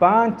5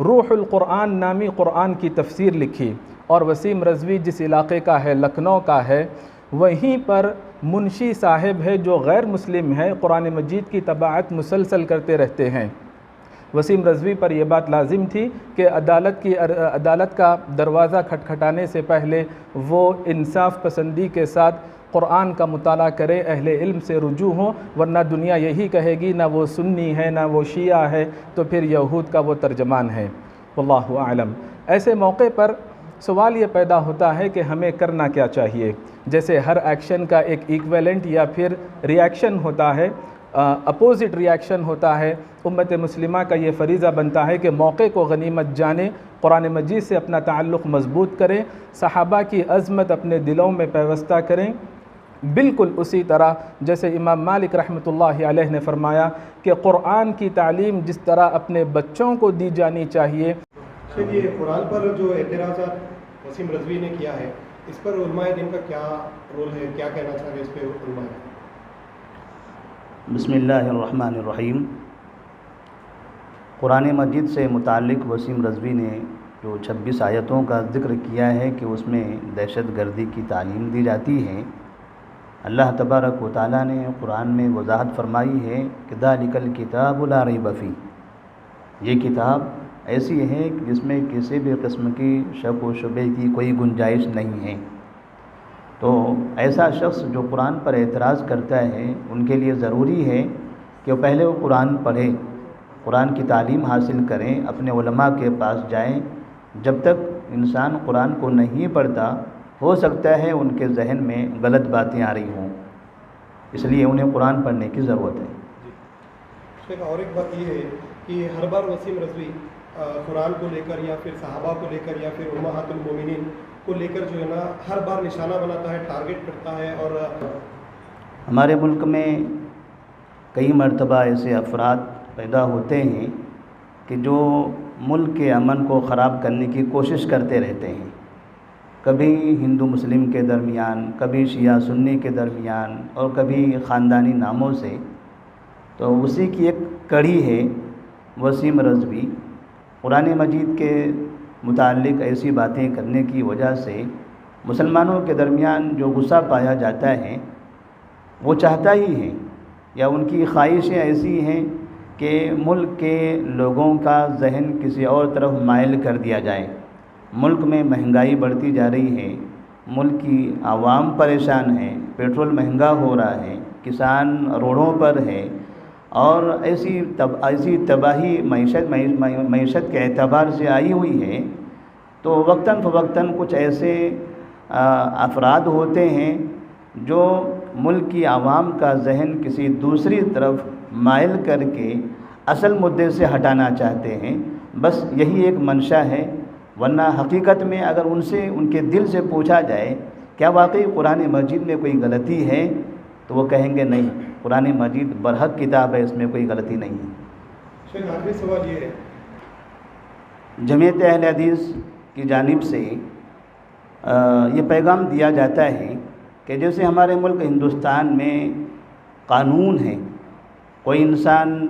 روح القرآن نامی قرآن کی تفسیر لکھی، اور وسیم رضوی جس علاقے کا ہے، لکھنؤ کا ہے، وہیں پر منشی صاحب ہے جو غیر مسلم ہے، قرآن مجید کی طباعت مسلسل کرتے رہتے ہیں۔ وسیم رضوی پر یہ بات لازم تھی کہ عدالت کا دروازہ کھٹکھٹانے سے پہلے وہ انصاف پسندی کے ساتھ قرآن کا مطالعہ کرے، اہل علم سے رجوع ہوں، ورنہ دنیا یہی کہے گی نہ وہ سنی ہے نہ وہ شیعہ ہے، تو پھر یہود کا وہ ترجمان ہے۔ واللہ اعلم۔ ایسے موقع پر سوال یہ پیدا ہوتا ہے کہ ہمیں کرنا کیا چاہیے؟ جیسے ہر ایکشن کا ایک ایکویلنٹ یا پھر ریاکشن ہوتا ہے، اپوزٹ ریاکشن ہوتا ہے۔ امت مسلمہ کا یہ فریضہ بنتا ہے کہ موقع کو غنیمت جانے، قرآن مجید سے اپنا تعلق مضبوط کریں، صحابہ کی عظمت اپنے دلوں میں پیوستہ کریں، بالکل اسی طرح جیسے امام مالک رحمۃ اللہ علیہ نے فرمایا کہ قرآن کی تعلیم جس طرح اپنے بچوں کو دی جانی چاہیے۔ یہ قرآن پر جو اعتراضات وسیم رضوی نے کیا ہے، اس پر علماء دین کا کیا رول ہے، کیا کہنا چاہ رہے اس پہ علماء؟ بسم اللہ الرحمن الرحیم۔ قرآن مجید سے متعلق وسیم رضوی نے جو 26 آیتوں کا ذکر کیا ہے کہ اس میں دہشت گردی کی تعلیم دی جاتی ہے، اللہ تبارک و تعالیٰ نے قرآن میں وضاحت فرمائی ہے کہ ذالک الکتاب لا ریب فیہ، یہ کتاب ایسی ہے کہ جس میں کسی بھی قسم کی شک و شبہ کی کوئی گنجائش نہیں ہے۔ تو ایسا شخص جو قرآن پر اعتراض کرتا ہے ان کے لیے ضروری ہے کہ وہ پہلے وہ قرآن پڑھے، قرآن کی تعلیم حاصل کریں، اپنے علماء کے پاس جائیں۔ جب تک انسان قرآن کو نہیں پڑھتا، ہو سکتا ہے ان کے ذہن میں غلط باتیں آ رہی ہوں، اس لیے انہیں قرآن پڑھنے کی ضرورت ہے۔ شیخ، اور ایک بات یہ ہے کہ ہر بار وسیم رضوی قرآن کو لے کر یا پھر صحابہ کو لے کر یا پھر امہات المومنین کو لے کر جو ہے نا ہر بار نشانہ بناتا ہے، ٹارگٹ کرتا ہے۔ اور ہمارے ملک میں کئی مرتبہ ایسے افراد پیدا ہوتے ہیں کہ جو ملک کے امن کو خراب کرنے کی کوشش کرتے رہتے ہیں، کبھی ہندو مسلم کے درمیان، کبھی شیعہ سنی کے درمیان، اور کبھی خاندانی ناموں سے۔ تو اسی کی ایک کڑی ہے وسیم رضوی۔ قرآن مجید کے متعلق ایسی باتیں کرنے کی وجہ سے مسلمانوں کے درمیان جو غصہ پایا جاتا ہے وہ چاہتا ہی ہے، یا ان کی خواہشیں ایسی ہیں کہ ملک کے لوگوں کا ذہن کسی اور طرف مائل کر دیا جائے۔ ملک میں مہنگائی بڑھتی جا رہی ہے، ملک کی عوام پریشان ہے، پیٹرول مہنگا ہو رہا ہے، کسان روڈوں پر ہے، اور ایسی تباہی معیشت کے اعتبار سے آئی ہوئی ہے۔ تو وقتاً فوقتاً کچھ ایسے افراد ہوتے ہیں جو ملک کی عوام کا ذہن کسی دوسری طرف مائل کر کے اصل مدعے سے ہٹانا چاہتے ہیں، بس یہی ایک منشا ہے۔ ورنہ حقیقت میں اگر ان کے دل سے پوچھا جائے کیا واقعی قرآن مجید میں کوئی غلطی ہے، تو وہ کہیں گے نہیں، قرآن مجید برحق کتاب ہے، اس میں کوئی غلطی نہیں ہے۔ شیخ، آخری سوال یہ ہے، جمعیت اہل حدیث کی جانب سے یہ پیغام دیا جاتا ہے کہ جیسے ہمارے ملک ہندوستان میں قانون ہے، کوئی انسان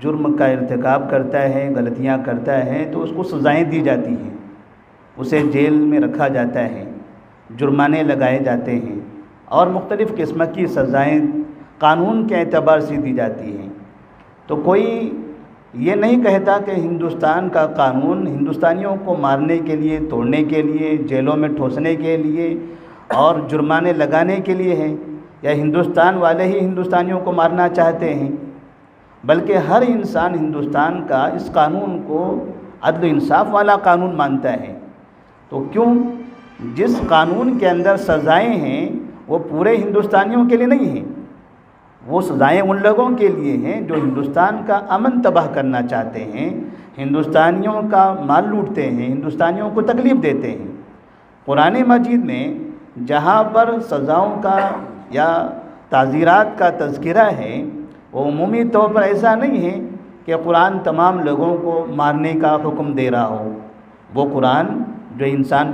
جرم کا ارتکاب کرتا ہے، غلطیاں کرتا ہے، تو اس کو سزائیں دی جاتی ہیں، اسے جیل میں رکھا جاتا ہے، جرمانے لگائے جاتے ہیں، اور مختلف قسم کی سزائیں قانون کے اعتبار سے دی جاتی ہیں۔ تو کوئی یہ نہیں کہتا کہ ہندوستان کا قانون ہندوستانیوں کو مارنے کے لیے، توڑنے کے لیے، جیلوں میں ٹھوسنے کے لیے اور جرمانے لگانے کے لیے ہے، یا ہندوستان والے ہی ہندوستانیوں کو مارنا چاہتے ہیں، بلکہ ہر انسان ہندوستان کا اس قانون کو عدل و انصاف والا قانون مانتا ہے۔ تو کیوں جس قانون کے اندر سزائیں ہیں وہ پورے ہندوستانیوں کے لیے نہیں ہیں، وہ سزائیں ان لوگوں کے لیے ہیں جو ہندوستان کا امن تباہ کرنا چاہتے ہیں، ہندوستانیوں کا مال لوٹتے ہیں، ہندوستانیوں کو تکلیف دیتے ہیں۔ قرآن مجید میں جہاں پر سزاؤں کا یا تعزیرات کا تذکرہ ہے، وہ عمومی طور پر ایسا نہیں ہے کہ قرآن تمام لوگوں کو مارنے کا حکم دے رہا ہو۔ وہ قرآن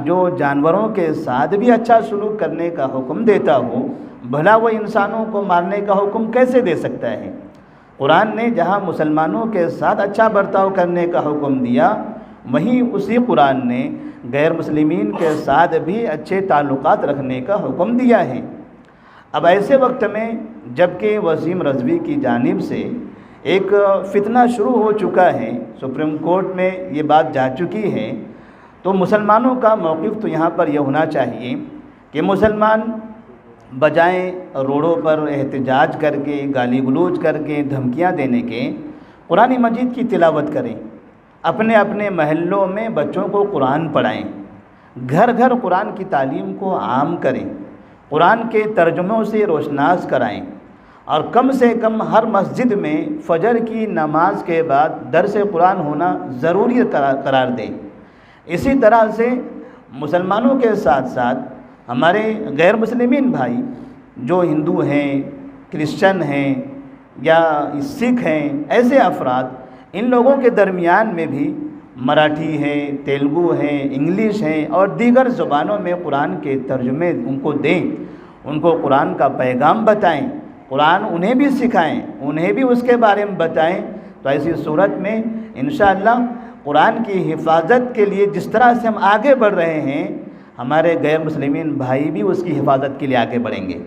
جو جانوروں کے ساتھ بھی اچھا سلوک کرنے کا حکم دیتا ہو، بھلا وہ انسانوں کو مارنے کا حکم کیسے دے سکتا ہے؟ قرآن نے جہاں مسلمانوں کے ساتھ اچھا برتاؤ کرنے کا حکم دیا، وہیں اسی قرآن نے غیر مسلمین کے ساتھ بھی اچھے تعلقات رکھنے کا حکم دیا ہے۔ اب ایسے وقت میں جب کہ وسیم رضوی کی جانب سے ایک فتنہ شروع ہو چکا ہے، سپریم کورٹ میں یہ بات جا چکی ہے، تو مسلمانوں کا موقف تو یہاں پر یہ ہونا چاہیے کہ مسلمان بجائے روڈوں پر احتجاج کر کے، گالی گلوچ کر کے، دھمکیاں دینے کے، قرآن مجید کی تلاوت کریں، اپنے اپنے محلوں میں بچوں کو قرآن پڑھائیں، گھر گھر قرآن کی تعلیم کو عام کریں، قرآن کے ترجموں سے روشناس کرائیں، اور کم سے کم ہر مسجد میں فجر کی نماز کے بعد درس قرآن ہونا ضروری قرار دیں۔ اسی طرح سے مسلمانوں کے ساتھ ساتھ ہمارے غیر مسلمین بھائی جو ہندو ہیں، کرسچن ہیں یا سکھ ہیں، ایسے افراد، ان لوگوں کے درمیان میں بھی مراٹھی ہے، تیلگو ہے، انگلش ہے اور دیگر زبانوں میں قرآن کے ترجمے ان کو دیں، ان کو قرآن کا پیغام بتائیں، قرآن انہیں بھی سکھائیں، انہیں بھی اس کے بارے میں بتائیں۔ تو ایسی صورت میں انشاءاللہ قرآن کی حفاظت کے لیے جس طرح سے ہم آگے بڑھ رہے ہیں، ہمارے غیر مسلمین بھائی بھی اس کی حفاظت کے لیے آگے بڑھیں گے۔